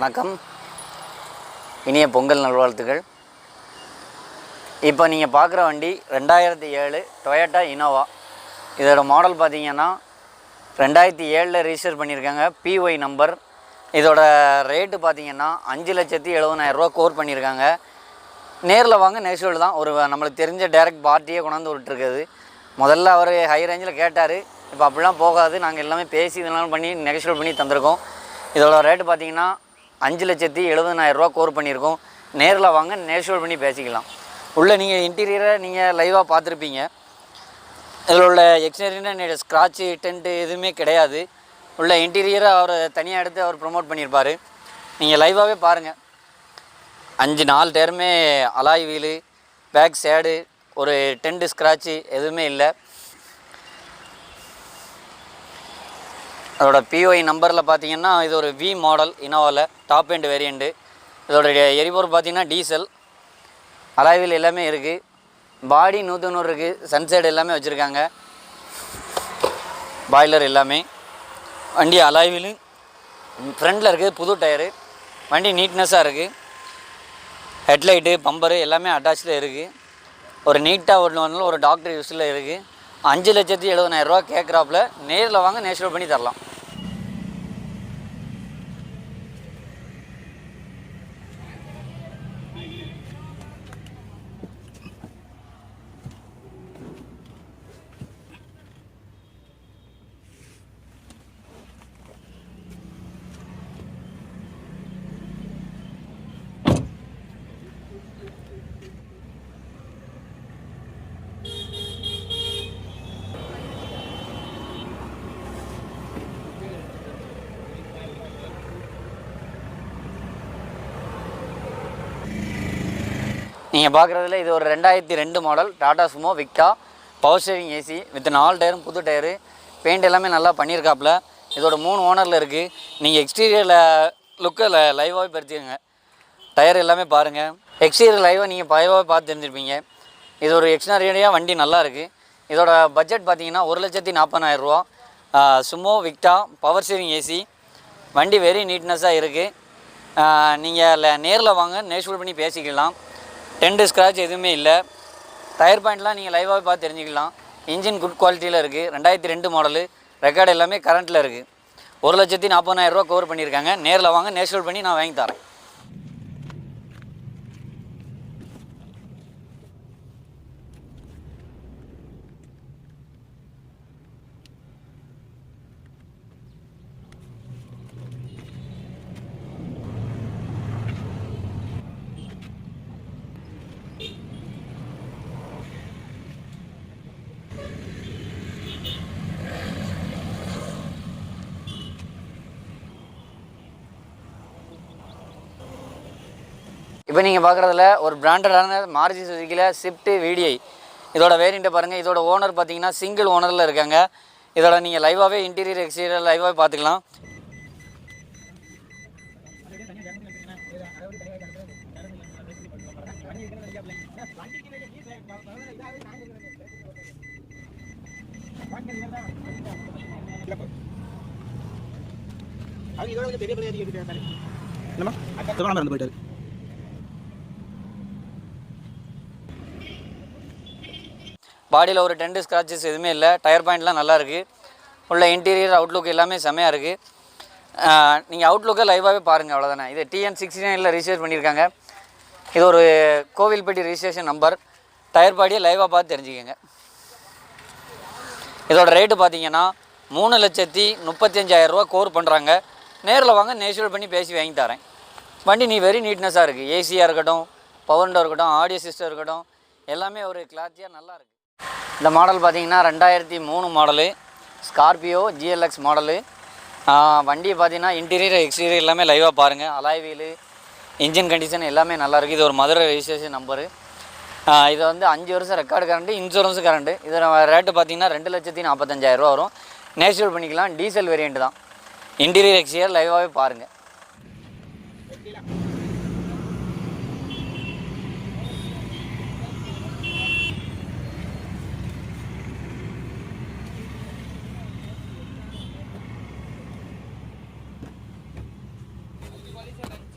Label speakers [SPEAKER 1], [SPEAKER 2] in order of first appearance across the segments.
[SPEAKER 1] வணக்கம், இனிய பொங்கல் நல்வாழ்த்துக்கள். இப்போ நீங்கள் பார்க்குற வண்டி 2007 டொயோட்டா இன்னோவா. இதோட மாடல் பார்த்தீங்கன்னா 2007 ரிஜிஸ்டர் பண்ணியிருக்காங்க, PY நம்பர். இதோட ரேட்டு பார்த்தீங்கன்னா 5,70,000 கோர் பண்ணியிருக்காங்க. நேரில் வாங்க, நெக்ஸ்ட் தான் ஒரு நம்மளுக்கு தெரிஞ்ச டேரெக்ட் பார்ட்டியே கொண்டாந்து விட்டுருக்குது. முதல்ல அவர் ஹை ரேஞ்சில் கேட்டார், இப்போ அப்படிலாம் போகாது, நாங்கள் எல்லாமே பேசி இதெல்லாம் பண்ணி நெகோஷியேட் பண்ணி தந்திருக்கோம். இதோட ரேட்டு பார்த்தீங்கன்னா 5,70,000 கோர் பண்ணியிருக்கோம். நேரில் வாங்க, நெகோஷியேட் பண்ணி பேசிக்கலாம். உள்ளே நீங்கள் இன்டீரியரை நீங்கள் லைவாக பார்த்துருப்பீங்க. இதில் உள்ள எக்ஸ்டீரியர் ஸ்க்ராட்சு டென்ட்டு எதுவுமே கிடையாது. உள்ள இன்டீரியரை அவர் தனியாக எடுத்து அவர் ப்ரொமோட் பண்ணியிருப்பார். நீங்கள் லைவாகவே பாருங்கள். 4 டயருமே அலாய் வீலு, பேக் சேடு, ஒரு டென்ட் ஸ்க்ராட்சு எதுவுமே இல்லை. அதோட PY நம்பரில் பார்த்தீங்கன்னா இது ஒரு V மாடல் இன்னோவாவில் டாப் எண்ட் வேரியண்ட்டு. இதோடைய எரிபொருள் பார்த்தீங்கன்னா டீசல். அலாய் வீல் எல்லாமே இருக்குது. பாடி 190 இருக்குது. சன்சைடு எல்லாமே வச்சுருக்காங்க. பாய்லர் எல்லாமே. வண்டி அலாய் வீலு ஃப்ரண்டில் இருக்குது, புது டயரு. வண்டி நீட்னஸாக இருக்குது. ஹெட்லைட்டு, பம்பரு எல்லாமே அட்டாச்சில் இருக்குது. ஒரு நீட்டாக ஒரு டாக்டர் யூஸில் இருக்குது. 5,70,000 கேட்குறாப்புல. நேரில் வாங்க, நேஷனல் பண்ணி தரலாம். நீங்கள் பார்க்குறதுல இது ஒரு 2002 model Tata Sumo விக்டா. Power steering AC with 4 டயரும் புது டயரு. பெயிண்ட் எல்லாமே நல்லா பண்ணியிருக்காப்புல. இதோட 3 ஓனரில் இருக்குது. நீங்கள் எக்ஸ்டீரியரில் லுக்கில் லைவாகவே பறிச்சுக்கோங்க. டயர் எல்லாமே பாருங்கள். எக்ஸ்டீரியர் லைவாக நீங்கள் லைவாகவே பார்த்து தெரிஞ்சிருப்பீங்க. இது ஒரு எக்ஸ்டீரியராக வண்டி நல்லா இருக்குது. இதோட பட்ஜெட் பார்த்தீங்கன்னா 1,40,000 சுமோ விக்டா பவர் ஸ்டேரிங் AC. வண்டி வெரி நீட்னஸாக இருக்குது. நீங்கள் நேரில் வாங்க, நேஷனல் பண்ணி பேசிக்கலாம். டென்ட் ஸ்க்ராட்ச் எதுவுமே இல்லை. டயர் பாயிண்ட்லாம் நீங்கள் லைவாகவே பார்த்து தெரிஞ்சுக்கலாம். இன்ஜின் குட் குவாலிட்டியில் இருக்குது. 2002 மாடலு. ரெக்கார்டு எல்லாமே கரண்ட்டில் இருக்குது. 1,40,000 கவர் பண்ணியிருக்காங்க. நேரில் வாங்க, நேஷனல் பண்ணி நான் வாங்கி தரேன். இப்போ நீங்கள் பார்க்குறதுல ஒரு பிராண்டடான மாருதி சுசுக்கியில் ஸ்விஃப்ட் VDI. இதோட வேரியண்ட்டை பாருங்கள். இதோட ஓனர் பார்த்தீங்கன்னா சிங்கிள் ஓனரில் இருக்காங்க. இதோட நீங்கள் லைவாகவே இன்டீரியர் எக்ஸ்டீரியர் லைவாகவே பார்த்துக்கலாம். பாடியில் ஒரு டென்ட் ஸ்க்ராச்சஸ் எதுவுமே இல்லை. டயர் பாயிண்ட்லாம் நல்லா இருக்குது. உள்ள இன்டீரியர் அவுட்லுக் எல்லாமே செம்மையாக இருக்குது. நீங்கள் அவுட்லுக்கை லைவாகவே பாருங்கள், அவ்வளோதானே. இது TN69 ரிஜிஸ்டர் பண்ணியிருக்காங்க. இது ஒரு கோவில்பட்டி ரிஜிஸ்ட்ரேஷன் நம்பர். டயர் பாடியை லைவாக பார்த்து தெரிஞ்சுக்கோங்க. இதோட ரேட்டு பார்த்தீங்கன்னா 3,35,000 கோர் பண்ணுறாங்க. நேரில் வாங்க, நேஷனல் பண்ணி பேசி வாங்கி தரேன். வண்டி வெரி நீட்னஸாக இருக்குது. ஏசியாக இருக்கட்டும், பவர் விண்டோ இருக்கட்டும், ஆடியோ சிஸ்டம் இருக்கட்டும், எல்லாமே ஒரு கிளாரிட்டியாக நல்லா இருக்குது. இந்த மாடல் பார்த்தீங்கன்னா 2003 மாடலு ஸ்கார்பியோ GLX மாடலு. வண்டியை பார்த்தீங்கன்னா இன்டீரியர் எக்ஸ்டீரியர் எல்லாமே லைவாக பாருங்கள். அலாய் வீலு, இன்ஜின் கண்டிஷன் எல்லாமே நல்லாயிருக்கு. இது ஒரு மதுரை ரெஜிஸ்ட்ரேஷன் நம்பரு. இது 5 வருஷம் ரெக்கார்டு கரண்ட்டு, இன்சூரன்ஸு கரண்ட்டு. இதோட ரேட்டு பார்த்தீங்கன்னா 2,40,000 வரும். நேச்சுரல் பண்ணிக்கலாம். டீசல் வேரியண்ட் தான். இன்டீரியர் எக்ஸ்டீரியர் லைவாகவே பாருங்கள்.
[SPEAKER 2] वाली से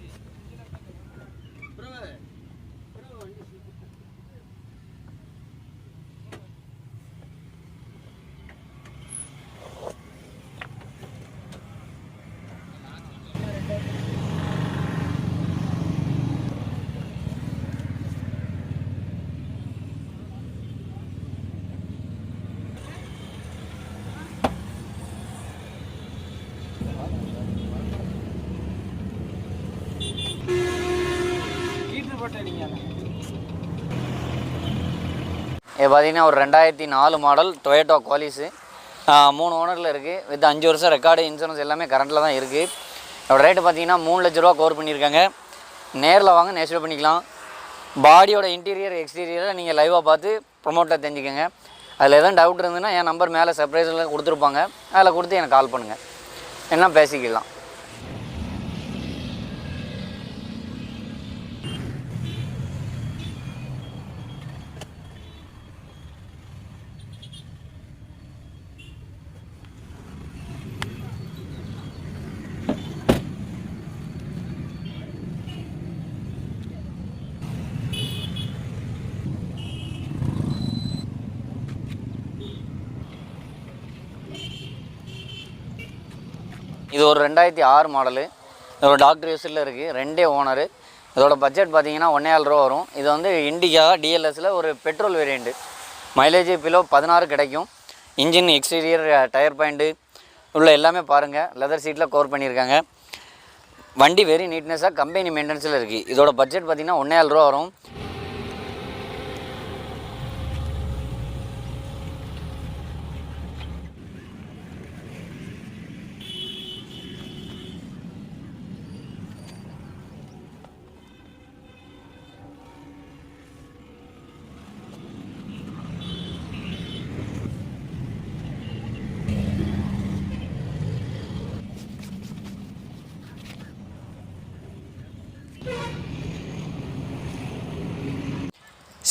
[SPEAKER 1] இது பார்த்தீங்கன்னா ஒரு 2004 மாடல் டொயோட்டோ குவாலிஸு, 3 ஓனரில் இருக்குது. வித் 5 வருஷம் ரெக்கார்டு, இன்சூரன்ஸ் எல்லாமே கரண்ட்டில் தான் இருக்குது. அதோட ரேட்டு பார்த்தீங்கன்னா 3 லட்ச ரூபா கவர் பண்ணியிருக்காங்க. நேரில் வாங்க, நேஷனல் பண்ணிக்கலாம். பாடியோட இன்டீரியர் எக்ஸ்டீரியரை நீங்கள் லைவாக பார்த்து ப்ரொமோட்டில் தெரிஞ்சுக்கோங்க. அதில் எதுவும் டவுட் இருந்ததுன்னா என் நம்பர் மேலே சர்ப்ரைஸில் கொடுத்துருப்பாங்க, அதில் கொடுத்து எனக்கு கால் பண்ணுங்கள், என்ன பேசிக்கலாம். இது ஒரு 2006 மாடலு. இதோட டாக்டர் யூஸில் இருக்குது, 2 ஓனரு. இதோட பட்ஜெட் பார்த்தீங்கன்னா 1,700 ரூபா வரும். இது வந்து இண்டிகா டிஎல்எஸில் ஒரு பெட்ரோல் வேரியண்ட்டு. மைலேஜ் பிலோ 16 கிடைக்கும். இன்ஜின், எக்ஸ்டீரியர், டயர் பாயிண்ட்டு உள்ள எல்லாமே பாருங்கள். லெதர் சீட்டில் கவர் பண்ணியிருக்காங்க. வண்டி வெரி நீட்னஸாக கம்பெனி மெயின்டெனன்ஸில் இருக்குது. இதோட பட்ஜெட் பார்த்திங்கன்னா 1,700 ரூபா வரும்.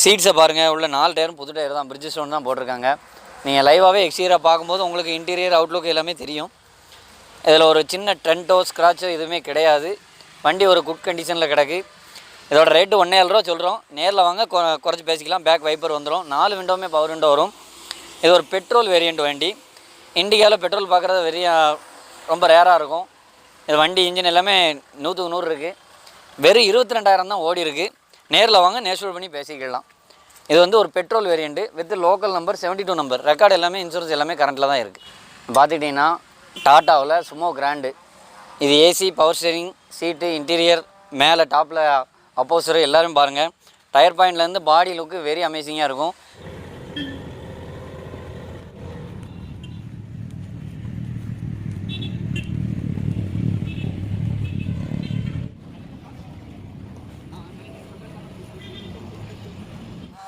[SPEAKER 1] சீட்ஸை பாருங்கள், உள்ள 4 டயரும் புது டயர் தான், பிரிட்ஜ் ஸ்டோன் தான் போட்டிருக்காங்க. நீங்கள் லைவாகவே எக்ஸ்டீரியராக பார்க்கும்போது உங்களுக்கு இன்டீரியர் அவுட்லுக் எல்லாமே தெரியும். இதில் ஒரு சின்ன டென்ட்டோ ஸ்க்ராச்சோ எதுவுமே கிடையாது. வண்டி ஒரு குட் கண்டிஷனில் கிடக்கு. இதோட ரேட்டு 1,700 ரூபா சொல்கிறோம். நேரில் வாங்க, குறைச்சி பேசிக்கலாம். பேக் வைப்பர் வந்துடும், 4 விண்டோவுமே பவர் விண்டோ வரும். இது ஒரு பெட்ரோல் வேரியண்ட் வண்டி. இண்டிகாவில் பெட்ரோல் பார்க்குறது ரொம்ப ரேராக இருக்கும். இது வண்டி இன்ஜின் எல்லாமே 100க்கு 100 இருக்குது. வெறும் 22,000 தான் ஓடி இருக்குது. நேரில் வாங்க, நேஷனல் பண்ணி பேசிக்கலாம். இது வந்து ஒரு petrol variant with local number, 72 number. Record எல்லாமே, இன்சூரன்ஸ் எல்லாமே கரண்ட்டில் தான் இருக்குது. பார்த்துக்கிட்டிங்கன்னா டாட்டாவில் சுமோ கிராண்டு. இது ஏசி, பவர் ஸ்டீரிங், சீட்டு, இன்டீரியர், மேலே டாப்பில் அப்போசரு எல்லோரும் பாருங்கள். டயர் பாயிண்ட்லேருந்து பாடி லுக்கு வெரி அமேசிங்காக இருக்கும்.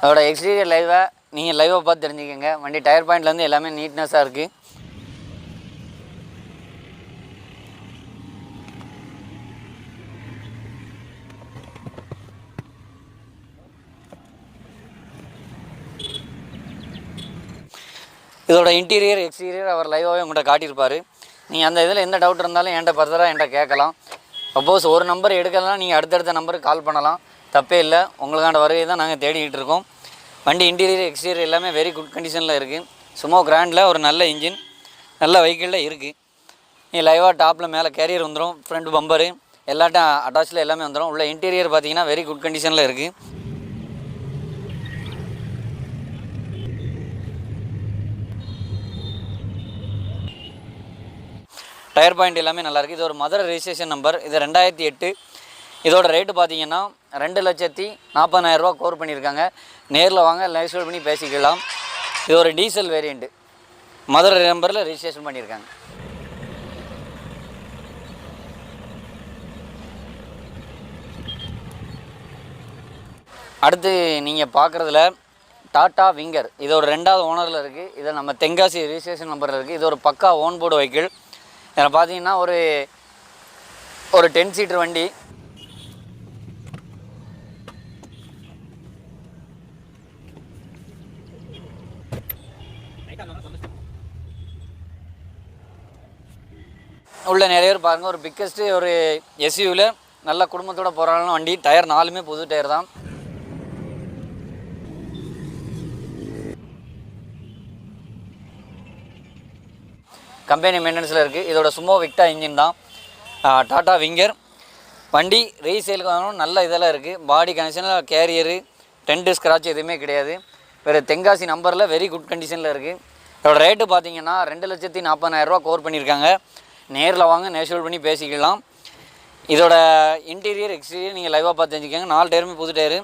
[SPEAKER 1] அதோட எக்ஸ்டீரியர் நீங்கள் லைவாக பார்த்து தெரிஞ்சுக்கோங்க. வண்டி டயர் பாயிண்ட்லேருந்து எல்லாமே நீட்னஸாக இருக்குது. இதோட இன்டீரியர் எக்ஸ்டீரியர் அவர் லைவாகவே உங்கள்கிட்ட காட்டியிருப்பார். நீங்கள் அந்த இதில் எந்த டவுட் இருந்தாலும் என்கிட்ட ஃபர்தராக என்கிட்ட கேட்கலாம். சப்போஸ் ஒரு நம்பர் எடுக்கலாம், நீங்கள் அடுத்தடுத்த நம்பருக்கு கால் பண்ணலாம், தப்பே இல்லை. உங்களுக்கான வருகை தான் நாங்கள் தேடிக்கிட்டு இருக்கோம். வண்டி இன்டீரியர் எக்ஸ்டீரியர் எல்லாமே வெரி குட் கண்டிஷனில் இருக்குது. சுமோ கிராண்டில் ஒரு நல்ல இன்ஜின், நல்ல வெஹிக்கிளில் இருக்குது. நீங்கள் லைவாக டாப்பில் மேலே கேரியர் வந்துடும், ஃப்ரண்ட் பம்பரு எல்லாட்டும் அட்டாச்சில் எல்லாமே வந்துடும். உள்ள இன்டீரியர் பார்த்தீங்கன்னா வெரி குட் கண்டிஷனில் இருக்குது. டயர் பாயிண்ட் எல்லாமே நல்லாயிருக்கு. இது ஒரு மதுரை ரெஜிஸ்ட்ரேஷன் நம்பர். இது 2008. இதோட ரேட்டு பார்த்தீங்கன்னா 2,40,000 ரூபா கவர் பண்ணியிருக்காங்க. நேரில் வாங்க, லைசன்ஸ் பண்ணி பேசிக்கலாம். இது ஒரு டீசல் வேரியண்ட்டு, மதுரை நம்பரில் ரெஜிஸ்ட்ரேஷன் பண்ணியிருக்காங்க. அடுத்து நீங்கள் பார்க்குறதுல டாட்டா விங்கர். இது ஒரு 2வது ஓனரில் இருக்குது. இதை நம்ம தென்காசி ரெஜிஸ்ட்ரேஷன் நம்பரில் இருக்குது. இது ஒரு பக்கா ஓன் போர்டு வெஹிக்கிள். இதில் பார்த்தீங்கன்னா ஒரு 10 சீட்டர் வண்டி. உள்ள நிறைய பேர் பாருங்கள், ஒரு பிக்கஸ்ட்டு ஒரு எஸ்யூவில் நல்ல குடும்பத்தோடு போகிறாலும் வண்டி. டயர் 4மே புது டயர் தான். கம்பெனி மெயின்டெனன்ஸில் இருக்குது. இதோட சுமோ விக்டா இன்ஜின் தான், டாட்டா விங்கர். வண்டி ரீசேலுக்கு வாங்கணும், நல்ல இதெல்லாம் இருக்குது. பாடி கண்டிஷனில் கேரியரு டென்ட் ஸ்க்ராட்ச் எதுவுமே கிடையாது. வேறு தென்காசி நம்பரில் வெரி குட் கண்டிஷனில் இருக்குது. இதோட ரேட்டு பார்த்தீங்கன்னா 2,40,000 கோர் பண்ணியிருக்காங்க. நேரில் வாங்க நேஷுவல் பண்ணி பேசிக்கலாம். இதோட இன்டீரியர் எக்ஸ்டீரியர் நீங்கள் லைவாக பார்த்து தெரிஞ்சுக்கோங்க. 4 டயருமே புது டயரு,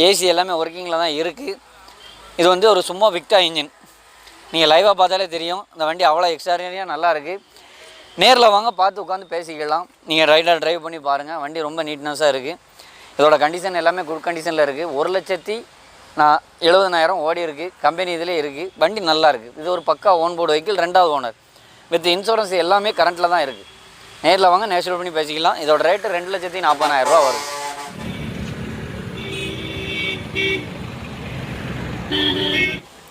[SPEAKER 1] ஏசி எல்லாமே ஒர்க்கிங்கில் தான் இருக்குது. இது வந்து ஒரு சும்மா விக்டா இன்ஜின், நீங்கள் லைவாக பார்த்தாலே தெரியும். இந்த வண்டி அவ்வளோ எக்ஸ்ட்ராடினரியாக நல்லா இருக்குது. நேரில் வாங்க பார்த்து உட்காந்து பேசிக்கலாம். நீங்கள் ரைடாக ட்ரைவ் பண்ணி பாருங்கள். வண்டி ரொம்ப நீட்னஸாக இருக்குது. இதோட கண்டிஷன் எல்லாமே குட் கண்டிஷனில் இருக்குது. 1,70,000 ஓடி இருக்குது. கம்பெனி இதிலே இருக்குது. வண்டி நல்லா இருக்குது. இது ஒரு பக்கா ஓன் போர்டு வெஹிக்கிள், 2வது ஓனர் வித் இன்சூரன்ஸ் எல்லாமே கரண்ட்டில் தான் இருக்குது. நேரில் வாங்க நேஷுவல் பண்ணி பேசிக்கலாம். இதோட ரேட்டு 2,40,000 வரும்.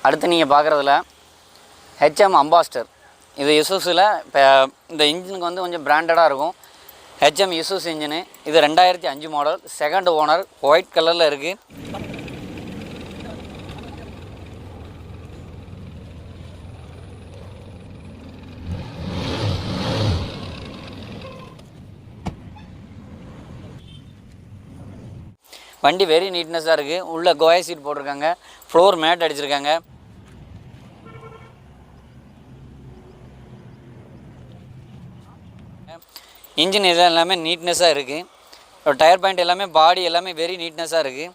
[SPEAKER 1] அடுத்து நீங்கள் பார்க்குறதுல ஹெச்எம் அம்பாஸ்டர். இது இசூஸில் இப்போ இந்த இன்ஜினுக்கு வந்து கொஞ்சம் பிராண்டடாக இருக்கும். HM Isuzu engine. இது 2005 மாடல், 2nd ஓனர், ஒயிட் கலரில் இருக்குது. வண்டி வெரி நீட்னஸாக இருக்குது. உள்ள கோயா சீட் போட்டிருக்காங்க, ஃப்ளோர் மேட் அடிச்சிருக்காங்க. இன்ஜின் இதெல்லாம் எல்லாமே நீட்னஸாக இருக்குது. டயர் பாயிண்ட் எல்லாமே பாடி எல்லாமே வெரி நீட்னஸாக இருக்குது.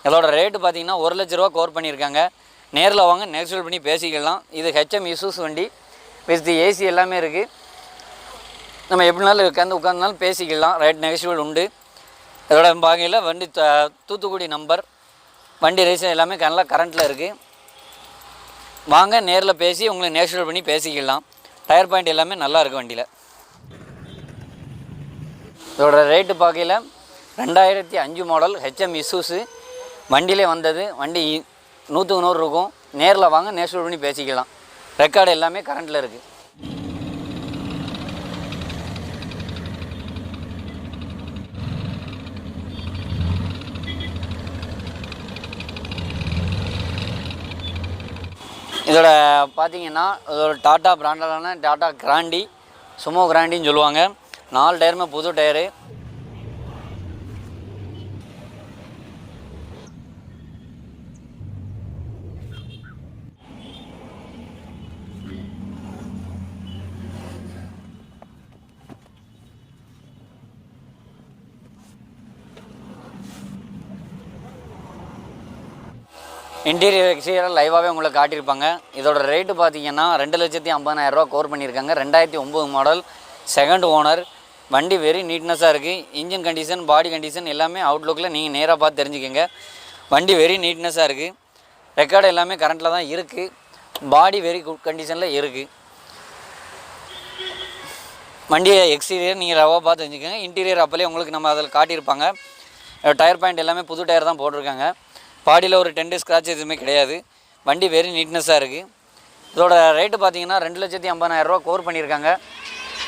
[SPEAKER 1] இதோட ரேட்டு பார்த்தீங்கன்னா 1,00,000 கோர் பண்ணியிருக்காங்க. நேரில் வாங்க நெகோஷியேட் பண்ணி பேசிக்கலாம். இது ஹெச்எம் இசூஸ் வண்டி வித் ஏசி எல்லாமே இருக்குது. நம்ம எப்படினாலும் உட்காந்துனாலும் பேசிக்கலாம். ரைட் நெகோஷியபிள் உண்டு. இதோட பாகையில் வண்டி தூத்துக்குடி நம்பர், வண்டி ரேஸ் எல்லாமே நல்லா கரண்ட்டில் இருக்குது. வாங்க நேரில் பேசி உங்களுக்கு நெகோஷியேட் பண்ணி பேசிக்கலாம். டயர் பாயிண்ட் எல்லாமே நல்லா இருக்குது வண்டியில். இதோட ரேட்டு பார்க்கையில் 2005 மாடல் ஹெச்எம் இசூஸு வண்டியிலே வந்தது. வண்டி 100க்கு 100 இருக்கும். நேரில் வாங்க நேஷுவல் பண்ணி பேசிக்கலாம். ரெக்கார்டு எல்லாமே கரண்ட்டில் இருக்குது. இதோட பார்த்தீங்கன்னா இதோட டாட்டா பிராண்டடான டாட்டா கிராண்டி, சுமோ கிராண்டின்னு சொல்லுவாங்க. 4 டயருமே புது டயரு. இன்டீரியர் எக்ஸ்டீரியர் லைவாகவே உங்களுக்கு காட்டியிருப்பாங்க. இதோட ரேட்டு பார்த்தீங்கன்னா 2,50,000 கோர் பண்ணியிருக்காங்க. 2009 மாடல், 2nd ஓனர். வண்டி வெரி நீட்னஸாக இருக்குது. இன்ஜின் கண்டிஷன், பாடி கண்டிஷன் எல்லாமே அவுட்லுக்கில் நீங்கள் நேராக பார்த்து தெரிஞ்சுக்கோங்க. வண்டி வெரி நீட்னஸாக இருக்குது. ரெக்கார்டு எல்லாமே கரண்ட்டில் தான் இருக்குது. பாடி வெரி குட் கண்டிஷனில் இருக்குது. வண்டியை எக்ஸ்டீரியர் நீங்கள் ரவாக பார்த்து தெரிஞ்சுக்கோங்க. இன்டீரியர் அப்போலே உங்களுக்கு நம்ம அதில் காட்டியிருப்பாங்க. டயர் பாயிண்ட் எல்லாமே புது டயர் தான் போட்டிருக்காங்க. பாடியில் ஒரு 10 ஸ்க்ராட்ச் எதுவுமே கிடையாது. வண்டி வெரி நீட்னஸாக இருக்குது. இதோட ரேட்டு பார்த்தீங்கன்னா 2,50,000 கோர் பண்ணியிருக்காங்க.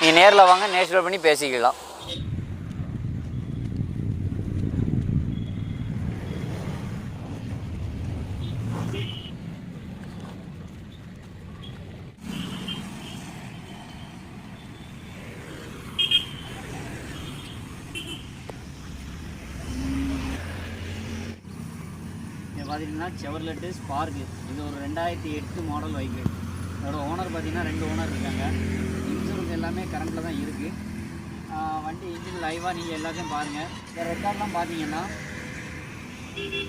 [SPEAKER 1] நீங்கள் நேரில் வாங்க நேஷுவல் பண்ணி பேசிக்கலாம். பார்த்தீங்கன்னா செவர்லெட்டு ஸ்பார்க்கு. இது ஒரு 2008 மாடல் வெஹிக்கிள். இதோட ஓனர் பார்த்தீங்கன்னா 2 ஓனர் இருக்காங்க. இன்சூரன்ஸ் எல்லாமே கரண்ட்டில் தான் இருக்குது. வண்டி இன்ஜின் லைவாக நீங்கள் எல்லாத்தையும் பாருங்கள். இந்த ரெக்கார்ட்லாம் பார்த்தீங்கன்னா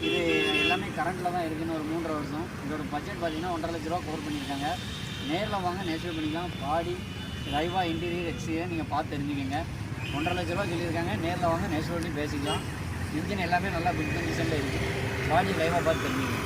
[SPEAKER 1] இது எல்லாமே கரண்ட்டில் தான் இருக்குதுன்னு ஒரு 3.5 வருஷம். இதோட பட்ஜெட் பார்த்தீங்கன்னா 1,50,000 கோர் பண்ணியிருக்காங்க. நேரில் வாங்க நேஷுவல் பண்ணிக்கலாம். பாடி லைவாக இன்டீரியர் எக்ஸ்டீரியர் நீங்கள் பார்த்து தெரிஞ்சுக்கோங்க. 1,50,000 சொல்லியிருக்காங்க. நேரில் வாங்க நேஷுவல் பண்ணி பேசிக்கலாம். இன்ஜின் எல்லாமே நல்லா குட் கண்டிஷனில் இருக்குது. பாடி லைவாக பார்த்து தெரிஞ்சுக்கோங்க.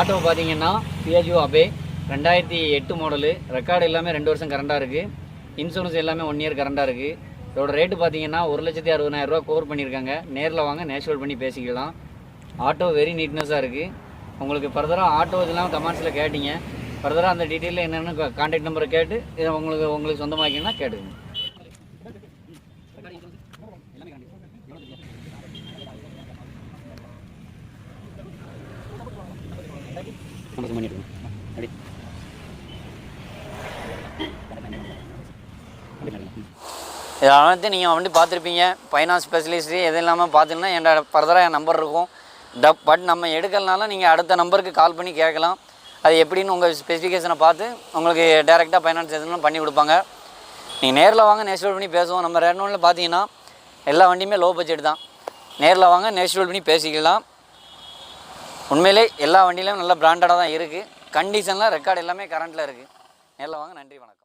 [SPEAKER 1] ஆட்டோ பார்த்தீங்கன்னா பியாஜோ அபே 2008 மாடலு. ரெக்கார்டு எல்லாமே 2 வருஷம் கரண்டாக இருக்குது. இன்சூரன்ஸ் எல்லாமே 1 இயர் கரண்டாக இருக்குது. இதோட ரேட்டு பார்த்தீங்கன்னா 1,60,000 ரூபா கோர் பண்ணியிருக்காங்க. நேரில் வாங்க, நேச்சுரல் பண்ணி பேசிக்கலாம். ஆட்டோ வெரி நீட்னஸாக இருக்குது. உங்களுக்கு ஃபர்தராக ஆட்டோ இதெல்லாம் கமெண்ட்ஸில் கேட்டிங்க. ஃபர்தராக அந்த டீட்டெயிலில் என்னென்னு கான்டாக்ட் நம்பரை கேட்டு இதை உங்களுக்கு சொந்தமாக்கிங்கன்னா கேட்டுங்க. இதை அனைத்து நீங்கள் வண்டி பார்த்துருப்பீங்க. ஃபைனான்ஸ் ஸ்பெஷலிஸ்ட்டு எது இல்லாமல் பார்த்துன்னா என் ஃபர்தராக என் நம்பர் இருக்கும். பட் நம்ம எடுக்கிறதுனால நீங்கள் அடுத்த நம்பருக்கு கால் பண்ணி கேட்கலாம். அது எப்படின்னு உங்கள் ஸ்பெசிஃபிகேஷனை பார்த்து உங்களுக்கு டேரெக்டாக ஃபைனான்ஸ் எதுவும் பண்ணி கொடுப்பாங்க. நீங்கள் நேரில் வாங்க, நேச்சுரல் பண்ணி பேசுவோம். நம்ம ரெனோவில் பார்த்தீங்கன்னா எல்லா வண்டியுமே லோ பட்ஜெட் தான். நேரில் வாங்க, நேச்சுரல் பண்ணி பேசிக்கலாம். உண்மையிலே எல்லா வண்டியிலும் நல்ல பிராண்டடாக தான் இருக்குது. கண்டிஷனில் ரெக்கார்டு எல்லாமே கரண்ட்டில் இருக்குது. நேரில் வாங்க. நன்றி, வணக்கம்.